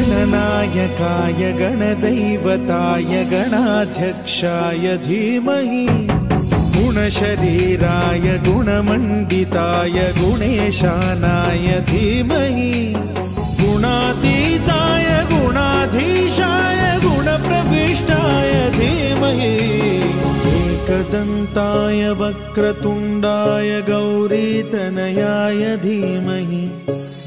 गणनायकाय गणदैवताय गणाध्यक्षाय धीमहि गुणशरीराय गुणमण्डिताय गुणेशानाय धीमहि गुणातीताय गुणाधीशाय गुणप्रविष्टाय धीमहि एकदन्ताय वक्रतुण्डाय गौरीतनयाय धीमहि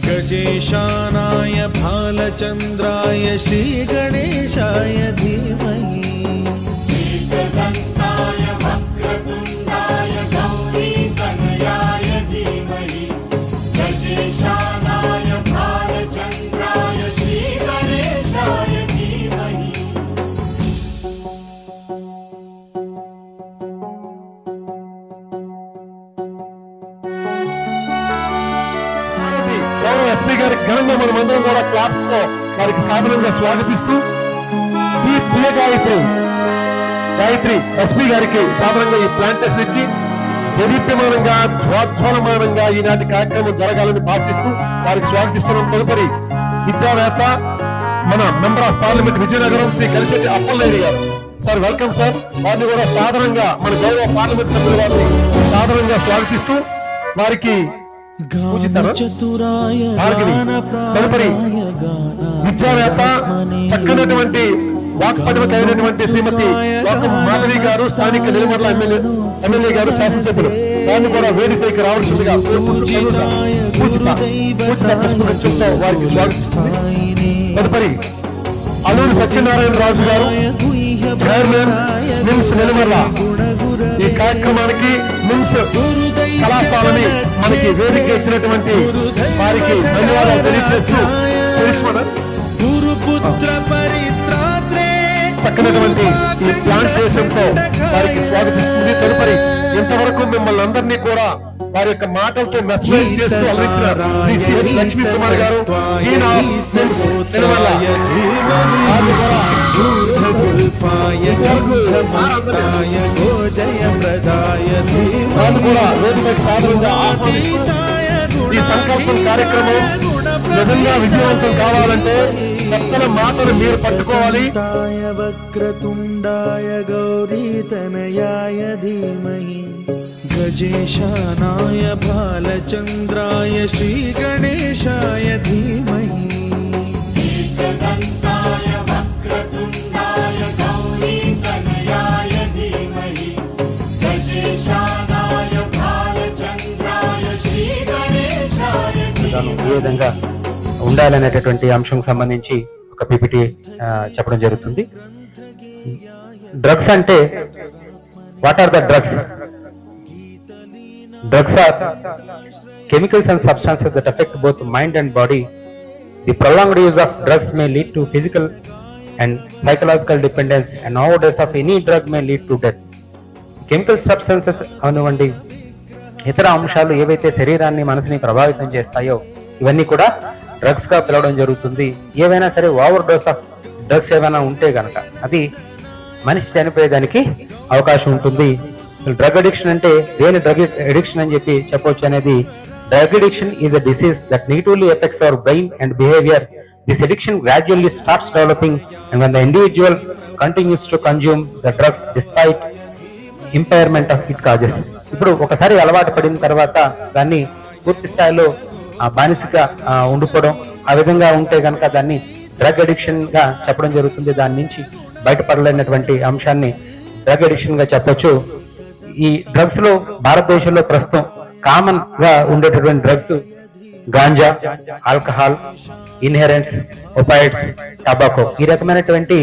गजेशानाय भालचन्द्राय श्रीगणेशाय धीमहि एकदन्ताय वक्रतुण्डाय गौरीतनयाय धीमहि गजेशानाय भालचन्द्राय श्रीगणेशाय धीमहि ఎస్పీ గారి ఘనంగా మనమందరం కూడా క్లాప్స్ తో వారికి సాధారణంగా స్వాగతిస్తూ ఈ ప్రియ గాయత్రి ఎస్పీ గారికి సాధారణంగా ఈ ప్లాంటేషన్ ఇచ్చి దేదీప్యమానంగా జ్వాజ్వలమానంగా ఈనాటి కార్యక్రమం జరగాలని భాషిస్తూ వారికి స్వాగతిస్తున్నాం. తదుపరి విద్యావేత్త మన member of parliament Vizianagaram Sri Kalisetti Appalanaidu గారు. Sir welcome sir. వారిని కూడా సాధారణంగా మన గౌరవ పార్లమెంట్ సభ్యుల వారిని సాధారణంగా స్వాగతిస్తూ వారికి తదుపరి విద్యావేత్త చక్కనటువంటి వాక్పటిమత అయినటువంటి శ్రీమతి మాధవి గారు, స్థానిక నిర్మల ఎమ్మెల్యే గారు, శాసనసభ్యులు వారిని కూడా వేదికపైకి రావాల్సిందిగా వారికి స్వాగతిస్తుంది. తదుపరి అల్లూరి సత్యనారాయణ రాజు గారు, చైర్మన్ నిమ్స్ నెలమర్ల. ఈ కార్యక్రమానికి నిమ్స్ కళాశాలని మనకి వేదిక ఇచ్చినటువంటి వారికి ధన్యవాదాలు తెలియజేస్తూ చక్కనటువంటి ఈ ప్లాంటేషన్ తో వారికి స్వాగతిస్తుంది. తదుపరి ఇంతవరకు మిమ్మల్ని అందరినీ కూడా వారి యొక్క మాటలతో మెసేజ్ చేస్తూ అలరించిన శ్రీ సిహెచ్ లక్ష్మీ కుమార్ గారు, ఈ సంకల్పం కార్యక్రమం నిజంగా విజయవంతం కావాలంటే పెద్దల మాటలు మీరు పట్టుకోవాలి. వక్రతుండాయ గౌరీతనయాయ ధీమహి గజేశానాయ బాలచంద్రాయ శ్రీగణేశాయ ధీమహి ఏ విధంగా ఉండాలనేటటువంటి అంశం సంబంధించి ఒక పిపిటి చెప్పడం జరుగుతుంది. డ్రగ్స్ అంటే what are the drugs? Drugs are chemicals and substances that affect both mind and body. The prolonged use of drugs may lead to physical and psychological dependence, and overdose of any drug may lead to death. Chemical substances అనువండి ఇతర అంశాలు ఏవైతే శరీరాన్ని మనసుని ప్రభావితం చేస్తాయో ఇవన్నీ కూడా drugs గా పిలవడం జరుగుతుంది. ఏవైనా సరే ఓవర్ డోస్ ఆఫ్ డ్రగ్స్ ఏమైనా ఉంటే గనక అది మనిషి చనిపోయేదానికి అవకాశం ఉంటుంది. డ్రగ్ అడిక్షన్ అంటే దేని డ్రగ్ అడిక్షన్ అని చెప్పి చెప్పవచ్చు అనేది, drug addiction is a disease that negatively effects our brain and behaviour. This addiction gradually starts developing and when the individual continues to consume the drugs despite impairment of it causes. ఇప్పుడు ఒకసారి అలవాటు పడిన తర్వాత దాన్ని పూర్తి స్థాయిలో బానిసగా ఉండిపోవడం, ఆ విధంగా ఉంటే కనుక దాన్ని డ్రగ్ అడిక్షన్ గా చెప్పడం జరుగుతుంది. దాని నుంచి బయటపడలేనటువంటి అంశాన్ని డ్రగ్ అడిక్షన్ గా చెప్పొచ్చు. ఈ డ్రగ్స్ లో భారతదేశంలో ప్రస్తుతం కామన్ గా ఉండేటటువంటి డ్రగ్స్ గాంజా, ఆల్కహాల్, ఇన్హెరెంట్స్, ఒపాయిడ్స్, టబాకో. ఈ రకమైనటువంటి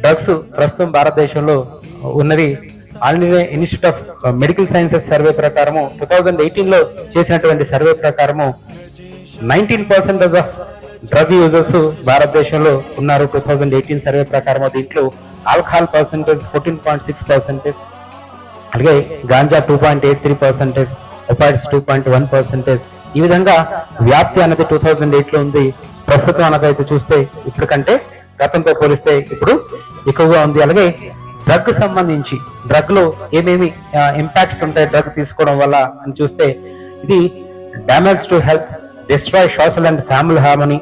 డ్రగ్స్ ప్రస్తుతం భారతదేశంలో ఉన్నవి. All India institute of medical sciences survey ప్రకారము 2018 లో చేసినటువంటి సర్వే ప్రకారము 19% ఆఫ్ డ్రగ్ యూజర్స్ భారతదేశంలో ఉన్నారు 2018 సర్వే ప్రకారం. దీంట్లో ఆల్కహాల్ పర్సెంటేజ్ 14.6%, అలాగే గాంజా 2.83%, ఒపాయిడ్స్ 2.1%. ఈ విధంగా వ్యాప్తి అన్నది 2008లో ఉంది. ప్రస్తుతం అన్నదైతే చూస్తే ఇప్పటికంటే గతంతో పోలిస్తే ఇప్పుడు ఎక్కువగా ఉంది. అలాగే డ్రగ్ సంబంధించి డ్రగ్ లో ఏమేమి ఇంపాక్ట్స్ ఉంటాయి డ్రగ్ తీసుకోవడం వల్ల అని చూస్తే, ఇది damage to health, destroy social and family harmony,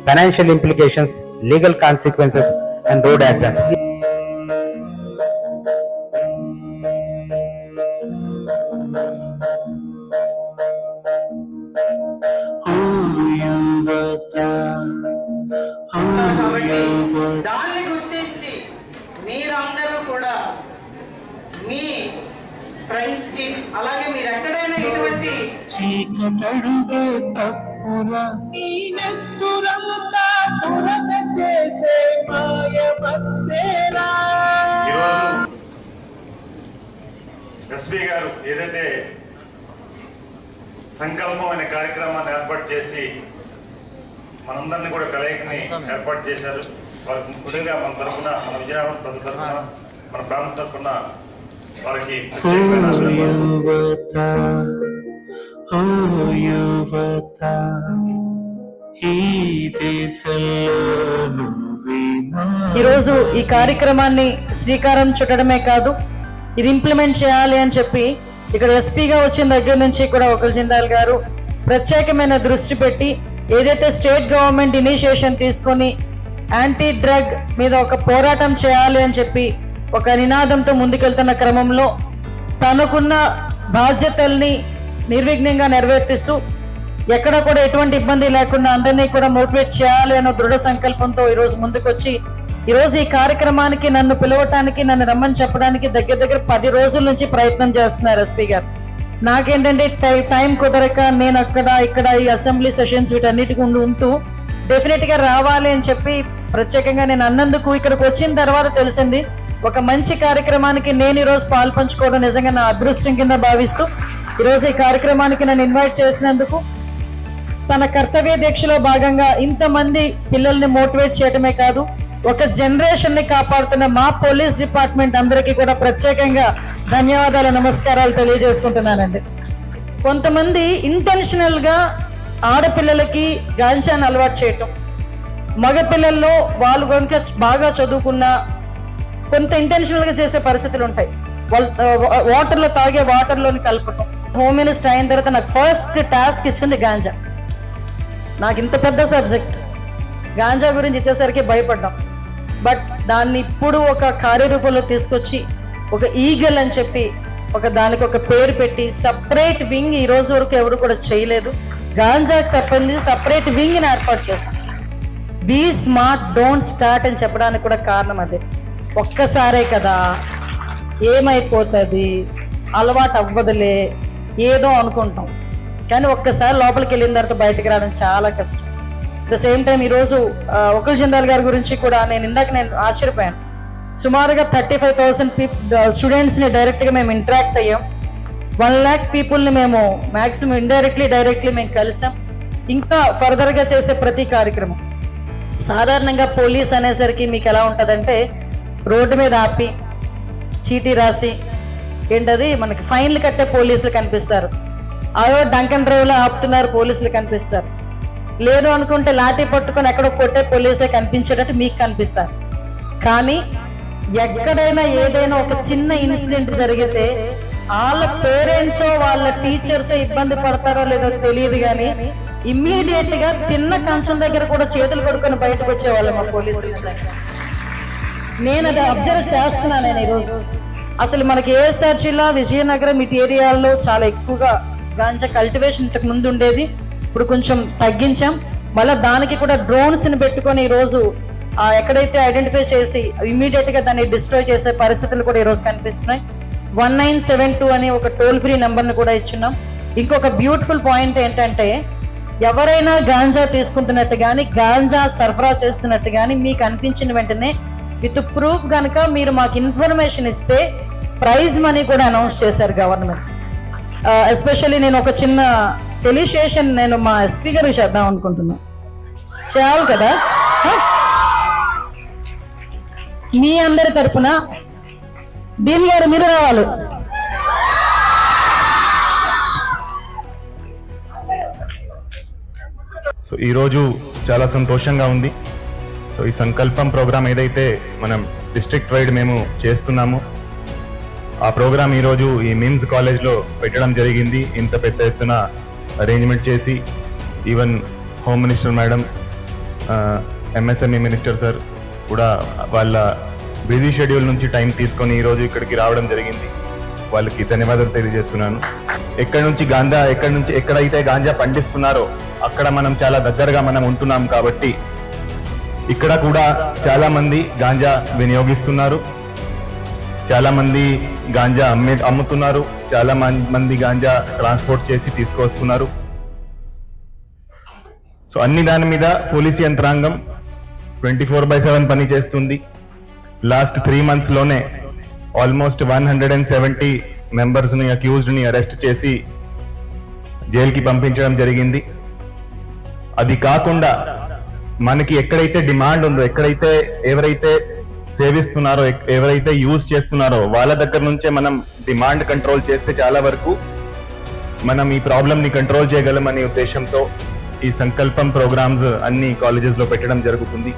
financial implications, legal consequences and road accidents. దాన్ని గుర్తించి మీరందరూ కూడా మీ ఫ్రెండ్స్ కి, అలాగే మీరు ఎక్కడైనా ఇటువంటి ఎస్పీ గారు ఏదైతే సంకల్పం అనే కార్యక్రమాన్ని ఏర్పాటు చేసి మనందరినీ కూడా కలయికని ఏర్పాటు చేశారు. వారికి ముఖ్యంగా మన తరఫున, మన విజయనగరం ప్రజల తరఫున, మన ప్రాంతం తరఫున వారికి ప్రత్యేకమైన ఈరోజు ఈ కార్యక్రమాన్ని శ్రీకారం చుట్టడమే కాదు, ఇది ఇంప్లిమెంట్ చేయాలి అని చెప్పి ఇక్కడ ఎస్పీగా వచ్చిన దగ్గర నుంచి కూడా ఒకల్ జిందాల్ గారు ప్రత్యేకమైన దృష్టి పెట్టి ఏదైతే స్టేట్ గవర్నమెంట్ ఇనిషియేషన్ తీసుకొని యాంటీ డ్రగ్ మీద ఒక పోరాటం చేయాలి అని చెప్పి ఒక నినాదంతో ముందుకెళ్తున్న క్రమంలో తనకున్న బాధ్యతల్ని నిర్విఘ్నంగా నెరవేర్తిస్తూ ఎక్కడ కూడా ఎటువంటి ఇబ్బంది లేకుండా అందరినీ కూడా మోటివేట్ చేయాలి అన్న దృఢ సంకల్పంతో ఈరోజు ముందుకొచ్చి ఈరోజు ఈ కార్యక్రమానికి నన్ను పిలవటానికి, నన్ను రమ్మని చెప్పడానికి దగ్గర 10 రోజుల నుంచి ప్రయత్నం చేస్తున్నారు ఎస్పీ గారు. నాకేంటంటే టైం కుదరక నేను అక్కడ ఇక్కడ ఈ అసెంబ్లీ సెషన్స్ వీటన్నిటికి ఉంటూ డెఫినెట్ గా రావాలి అని చెప్పి ప్రత్యేకంగా నేను అన్నందుకు ఇక్కడికి వచ్చిన తర్వాత తెలిసింది ఒక మంచి కార్యక్రమానికి నేను ఈరోజు పాల్పంచుకోవడం నిజంగా నా అదృష్టం కింద భావిస్తూ ఈరోజు ఈ కార్యక్రమానికి నన్ను ఇన్వైట్ చేసినందుకు, తన కర్తవ్య దీక్షలో భాగంగా ఇంతమంది పిల్లల్ని మోటివేట్ చేయడమే కాదు ఒక జనరేషన్ ని కాపాడుతున్న మా పోలీస్ డిపార్ట్మెంట్ అందరికీ కూడా ప్రత్యేకంగా ధన్యవాదాలు, నమస్కారాలు తెలియజేసుకుంటున్నానండి. కొంతమంది ఇంటెన్షనల్ గా ఆడపిల్లలకి గాంజాను అలవాటు చేయటం, మగపిల్లల్లో వాళ్ళు కనుక బాగా చదువుకున్న కొంత ఇంటెన్షనల్ గా చేసే పరిస్థితులు ఉంటాయి. వాళ్ళు వాటర్లో తాగే వాటర్లోని కలపటం. హోమ్ మినిస్టర్ అయిన తర్వాత నాకు ఫస్ట్ టాస్క్ ఇచ్చింది గాంజా. నాకు ఇంత పెద్ద సబ్జెక్ట్ గాంజా గురించి ఇచ్చేసరికి భయపడ్డాం. బట్ దాన్ని ఇప్పుడు ఒక కార్యరూపంలో తీసుకొచ్చి ఒక ఈగల్ అని చెప్పి దానికి ఒక పేరు పెట్టి సపరేట్ వింగ్ ఈ రోజు వరకు ఎవరు కూడా చేయలేదు. గాంజాకి సంబంధించి సపరేట్ వింగ్ ని ఏర్పాటు చేశాం. బీ స్మార్ట్, డోంట్ స్టార్ట్ అని చెప్పడానికి కూడా కారణం అదే. ఒక్కసారే కదా, ఏమైపోతుంది, అలవాటు అవ్వదులే ఏదో అనుకుంటాం, కానీ ఒక్కసారి లోపలికి వెళ్ళిన తర్వాత బయటకు రావడం చాలా కష్టం. ద సేమ్ టైం ఈరోజు ఒకల్ జిందాల్ గారి గురించి కూడా నేను ఆశ్చర్యపోయాను. సుమారుగా 35,000 స్టూడెంట్స్ ని డైరెక్ట్ గా మేము ఇంటరాక్ట్ అయ్యాం. 1 lakh పీపుల్ ని మేము మాక్సిమం ఇండైరెక్ట్లీ డైరెక్ట్లీ మేము కలిసాం. ఇంకా ఫర్దర్ గా చేసే ప్రతి కార్యక్రమం, సాధారణంగా పోలీస్ అనేసరికి మీకు ఎలా ఉంటదంటే రోడ్డు మీద ఆపి చీటీ రాసి ఏంటది మనకి ఫైన్లు కట్టే పోలీసులు కనిపిస్తారు, అదో డంకన్ డ్రైవ్ లో ఆపుతున్నారు పోలీసులు కనిపిస్తారు, లేదు అనుకుంటే లాఠీ పట్టుకొని ఎక్కడో కొట్టే పోలీసే కనిపించేటట్టు మీకు కనిపిస్తారు. కానీ ఎక్కడైనా ఏదైనా ఒక చిన్న ఇన్సిడెంట్ జరిగితే వాళ్ళ పేరెంట్స్ వాళ్ళ టీచర్స్ ఇబ్బంది పడతారో లేదో తెలియదు, కానీ ఇమ్మీడియట్ గా తిన్న కంచం దగ్గర కూడా చేతులు కొడుకొని బయటకు వచ్చేవాళ్ళు మా పోలీసులు. నేను అది అబ్జర్వ్ చేస్తున్నాను నేను ఈరోజు. అసలు మనకి ఏఎస్ఆర్ జిల్లా విజయనగరం ఇటు ఏరియాల్లో చాలా ఎక్కువగా గాంజా కల్టివేషన్ ఇంతకు ముందు ఉండేది, ఇప్పుడు కొంచెం తగ్గించాం. మళ్ళీ దానికి కూడా డ్రోన్స్ ని పెట్టుకొని ఈరోజు ఎక్కడైతే ఐడెంటిఫై చేసి ఇమీడియట్ గా దాన్ని డిస్ట్రాయ్ చేసే పరిస్థితులు కూడా ఈరోజు కనిపిస్తున్నాయి. 1972 అని ఒక టోల్ ఫ్రీ నెంబర్ ని కూడా ఇచ్చున్నాం. ఇంకొక బ్యూటిఫుల్ పాయింట్ ఏంటంటే ఎవరైనా గాంజా తీసుకుంటున్నట్టు కానీ గాంజా సరఫరా చేస్తున్నట్టు కానీ మీకు అనిపించిన వెంటనే విత్ ప్రూఫ్ కనుక మీరు మాకు ఇన్ఫర్మేషన్ ఇస్తే ప్రైజ్ మనీ కూడా అనౌన్స్ చేశారు గవర్నమెంట్. ఎస్పెషల్లీ నేను ఒక చిన్న ఫెలిసియేషన్ నేను మా ఎస్పీ గారికి చేద్దాం అనుకుంటున్నాను. చాలు కదా. మీ అందరి తరపున దీని గారు మీరు రావాలి. సో ఈరోజు చాలా సంతోషంగా ఉంది. సో ఈ సంకల్పం ప్రోగ్రామ్ ఏదైతే మనం డిస్ట్రిక్ట్ వైడ్ మేము చేస్తున్నామో ఆ ప్రోగ్రామ్ ఈరోజు ఈ మిమ్స్ కాలేజ్లో పెట్టడం జరిగింది. ఇంత పెద్ద ఎత్తున అరేంజ్మెంట్ చేసి even home minister madam, MSME minister sir కూడా వాళ్ళ బిజీ షెడ్యూల్ నుంచి టైం తీసుకొని ఈరోజు ఇక్కడికి రావడం జరిగింది. వాళ్ళకి ధన్యవాదాలు తెలియజేస్తున్నాను. ఎక్కడైతే గాంజా పండిస్తున్నారో అక్కడ మనం చాలా దగ్గరగా మనం ఉంటున్నాం కాబట్టి ఇక్కడ కూడా చాలా మంది గాంజా వినియోగిస్తున్నారు, చాలా మంది గాంజా అమ్ముతున్నారు, చాలా మంది గాంజా ట్రాన్స్పోర్ట్ చేసి తీసుకొస్తున్నారు. సో అన్ని దాని మీద పోలీసు యంత్రాంగం 24/7 పని చేస్తుంది. లాస్ట్ 3 months లోనే ఆల్మోస్ట్ 170 మెంబర్స్ని, అక్యూజ్డ్ని అరెస్ట్ చేసి జైలుకి పంపించడం జరిగింది. అది కాకుండా మనకి ఎక్కడైతే డిమాండ్ ఉందో, ఎక్కడైతే ఎవరైతే సేవిస్తున్నారో, ఎవరైతే యూజ్ చేస్తున్నారో వాళ్ళ దగ్గర నుంచే మనం డిమాండ్ కంట్రోల్ చేస్తే చాలా వరకు మనం ఈ ప్రాబ్లమ్ని కంట్రోల్ చేయగలమనే ఉద్దేశంతో ఈ సంకల్పం ప్రోగ్రామ్స్ అన్ని కాలేజెస్లో పెట్టడం జరుగుతుంది.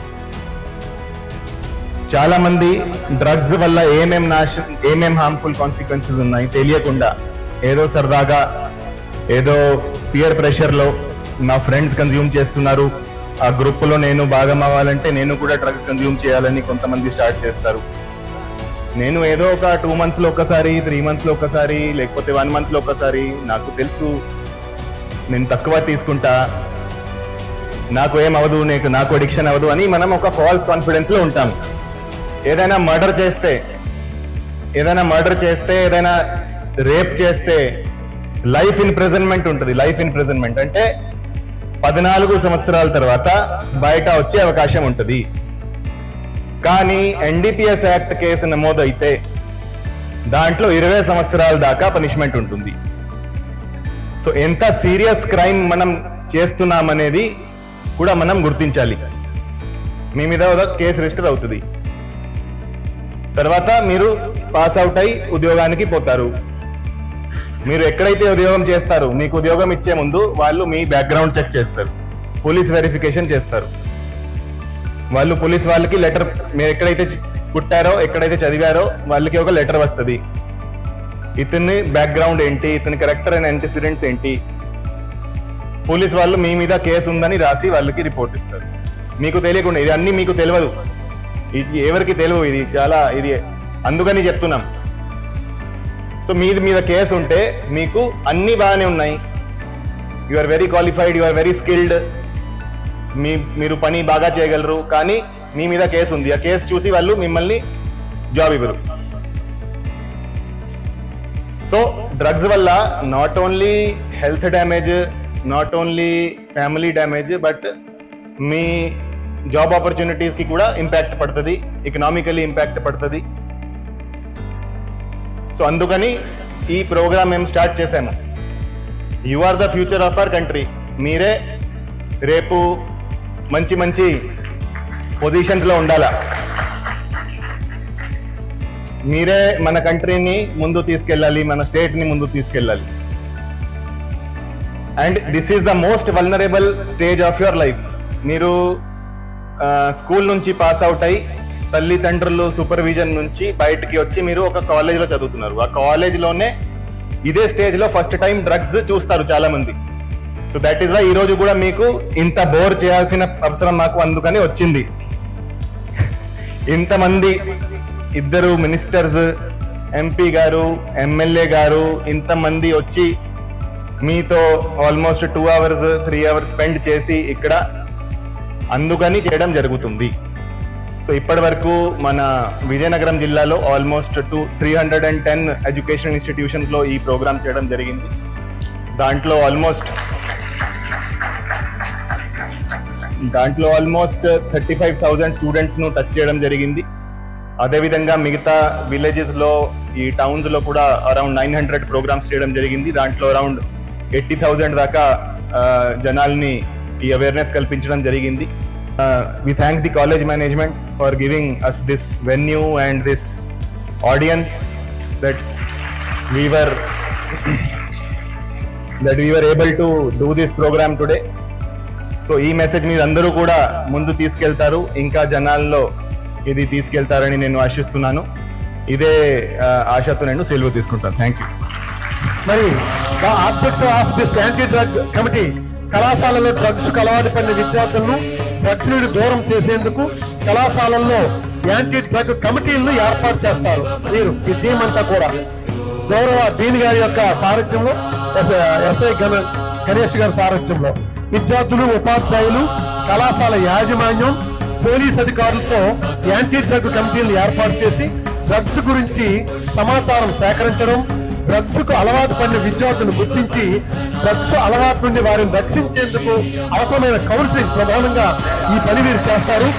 చాలా మంది డ్రగ్స్ వల్ల ఏమేం హార్మ్ఫుల్ కాన్సిక్వెన్సెస్ ఉన్నాయి తెలియకుండా ఏదో సరదాగా ఏదో పియర్ ప్రెషర్లో నా ఫ్రెండ్స్ కన్జ్యూమ్ చేస్తున్నారు, ఆ గ్రూప్లో నేను భాగం అవ్వాలంటే నేను కూడా డ్రగ్స్ కన్జ్యూమ్ చేయాలని కొంతమంది స్టార్ట్ చేస్తారు. నేను ఏదో ఒక 2 monthsలో ఒకసారి, 3 monthsలో ఒకసారి, లేకపోతే 1 monthలో ఒకసారి, నాకు తెలుసు నేను తక్కువ తీసుకుంటా, నాకు ఏమవదు, నాకు అడిక్షన్ అవ్వదు అని మనం ఒక ఫాల్స్ కాన్ఫిడెన్స్లో ఉంటాం. ఏదైనా మర్డర్ చేస్తే, ఏదైనా రేప్ చేస్తే లైఫ్ ఇంప్రిజన్మెంట్ ఉంటుంది. లైఫ్ ఇంప్రిజన్మెంట్ అంటే 14 సంవత్సరాల తర్వాత బయట వచ్చే అవకాశం ఉంటుంది. కానీ ఎన్డీపీఎస్ యాక్ట్ కేసు నమోదైతే దాంట్లో 20 సంవత్సరాల దాకా పనిష్మెంట్ ఉంటుంది. సో ఎంత సీరియస్ క్రైమ్ మనం చేస్తున్నామనేది కూడా మనం గుర్తించాలి. మీ మీద కేసు రిజిస్టర్ అవుతుంది, తర్వాత మీరు పాస్ అవుట్ అయి ఉద్యోగానికి పోతారు. మీరు ఎక్కడైతే ఉద్యోగం చేస్తారు, మీకు ఉద్యోగం ఇచ్చే ముందు వాళ్ళు మీ బ్యాక్గ్రౌండ్ చెక్ చేస్తారు, పోలీస్ వెరిఫికేషన్ చేస్తారు. పోలీస్ వాళ్ళకి లెటర్, మీరు ఎక్కడైతే పుట్టారో, ఎక్కడైతే చదివారో వాళ్ళకి ఒక లెటర్ వస్తుంది. ఇతని బ్యాక్గ్రౌండ్ ఏంటి, ఇతని కరెక్టర్ అండ్ యాంటిసిడెంట్స్ ఏంటి, పోలీస్ వాళ్ళు మీ మీద కేసు ఉందని రాసి వాళ్ళకి రిపోర్ట్ ఇస్తారు. మీకు తెలియకుండా, ఇది అన్ని మీకు తెలియదు, ఇది ఎవరికి తెలియదు, ఇది అందుకని చెప్తున్నాం. సో మీద కేసు ఉంటే మీకు అన్ని బాగానే ఉన్నాయి, you are very qualified, you are very skilled, మీరు పని బాగా చేయగలరు, కానీ మీ మీద కేసు ఉంది. ఆ కేసు చూసి వాళ్ళు మిమ్మల్ని జాబ్ ఇవ్వరు. సో డ్రగ్స్ వల్ల not only health damage, not only family damage, but మీ జాబ్ ఆపర్చునిటీస్కి కూడా ఇంపాక్ట్ పడుతుంది, ఎకనామికలీ ఇంపాక్ట్ పడుతుంది. సో అందుకని ఈ ప్రోగ్రామ్ మేము స్టార్ట్ చేశాము. You are the future of our country. మీరే రేపు మంచి మంచి పొజిషన్స్లో ఉండాలా, మీరే మన కంట్రీని ముందు తీసుకెళ్ళాలి, మన స్టేట్ని ముందు తీసుకెళ్ళాలి. And this is the most vulnerable stage of your life. మీరు స్కూల్ నుంచి పాస్ అవుట్ అయి తల్లిదండ్రులు సూపర్విజన్ నుంచి బయటికి వచ్చి మీరు ఒక కాలేజ్లో చదువుతున్నారు. ఆ కాలేజ్లోనే ఇదే స్టేజ్లో ఫస్ట్ టైం డ్రగ్స్ చూస్తారు చాలా మంది. సో దట్ ఈస్ వై ఈరోజు కూడా మీకు ఇంత బోర్ చేయాల్సిన అవసరం మాకు అందుకని వచ్చింది. ఇంతమంది, 2 మినిస్టర్స్, ఎంపీ గారు, ఎమ్మెల్యే గారు, ఇంతమంది వచ్చి మీతో ఆల్మోస్ట్ 2 hours 3 hours స్పెండ్ చేసి ఇక్కడ అందుకని చేయడం జరుగుతుంది. సో ఇప్పటి వరకు మన విజయనగరం జిల్లాలో ఆల్మోస్ట్ 310 ఎడ్యుకేషనల్ ఇన్స్టిట్యూషన్స్లో ఈ ప్రోగ్రామ్ చేయడం జరిగింది. దాంట్లో ఆల్మోస్ట్ 35,000 స్టూడెంట్స్ను టచ్ చేయడం జరిగింది. అదేవిధంగా మిగతా విలేజెస్లో, ఈ టౌన్స్లో కూడా అరౌండ్ 900 ప్రోగ్రామ్స్ చేయడం జరిగింది. దాంట్లో అరౌండ్ 80,000 దాకా జనాల్ని ఈ అవేర్నెస్ కల్పించడం జరిగింది. We thank the college management for giving us this venue and this audience that we were able to do this program today. So ఈ మెసేజ్ మీరు అందరూ కూడా ముందు తీసుకెళ్తారు, ఇంకా జనాల్లో ఇది తీసుకెళ్తారని నేను ఆశిస్తున్నాను. ఇదే ఆశతో నేను సెలవు తీసుకుంటాను. Thank you. మరి the objective of this anti drug committee కళాశాలలో డ్రగ్స్ కు అలవాటు పడిన విద్యార్థులను డ్రగ్స్ నుండి దూరం చేసేందుకు కళాశాలల్లో యాంటీ డ్రగ్ కమిటీలను ఏర్పాటు చేస్తారు. మీరు ఈ టీం అంతా కూడా గౌరవ డీన్ గారి యొక్క సారథ్యంలో, ఎస్ఐ గణేష్ గారి సారథ్యంలో విద్యార్థులు, ఉపాధ్యాయులు, కళాశాల యాజమాన్యం, పోలీస్ అధికారులతో యాంటీ డ్రగ్ కమిటీలను ఏర్పాటు చేసి డ్రగ్స్ గురించి సమాచారం సేకరించడం, డ్రగ్స్ కు అలవాటు పడిన విద్యార్థులను గుర్తించి డ్రగ్స్ అలవాటు నుండి వారిని రక్షించేందుకు అవసరమైన కౌన్సిలింగ్ ప్రధానంగా ఈ పని మీరు చేస్తారు.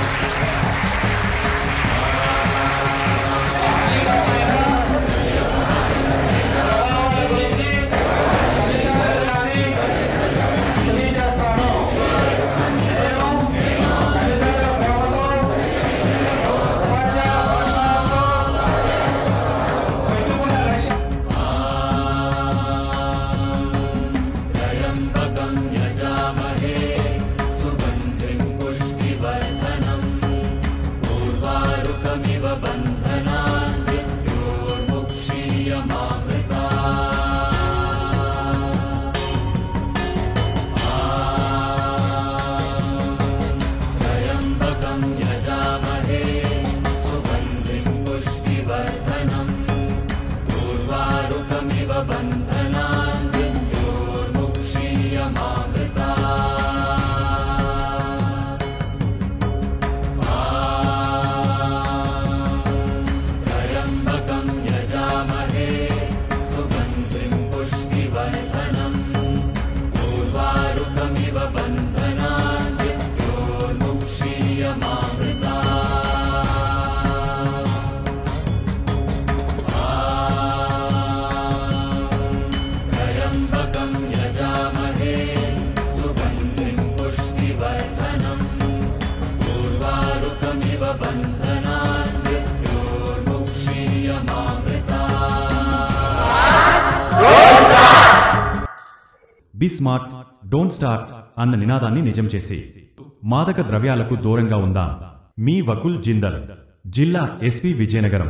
బి స్మార్ట్, డోంట్ స్టార్ట్ అన్న నినాదాన్ని నిజం చేసి మాదక ద్రవ్యాలకు దూరంగా ఉందాం. మీ వకుల్ జిందల్, జిల్లా ఎస్పీ విజయనగరం.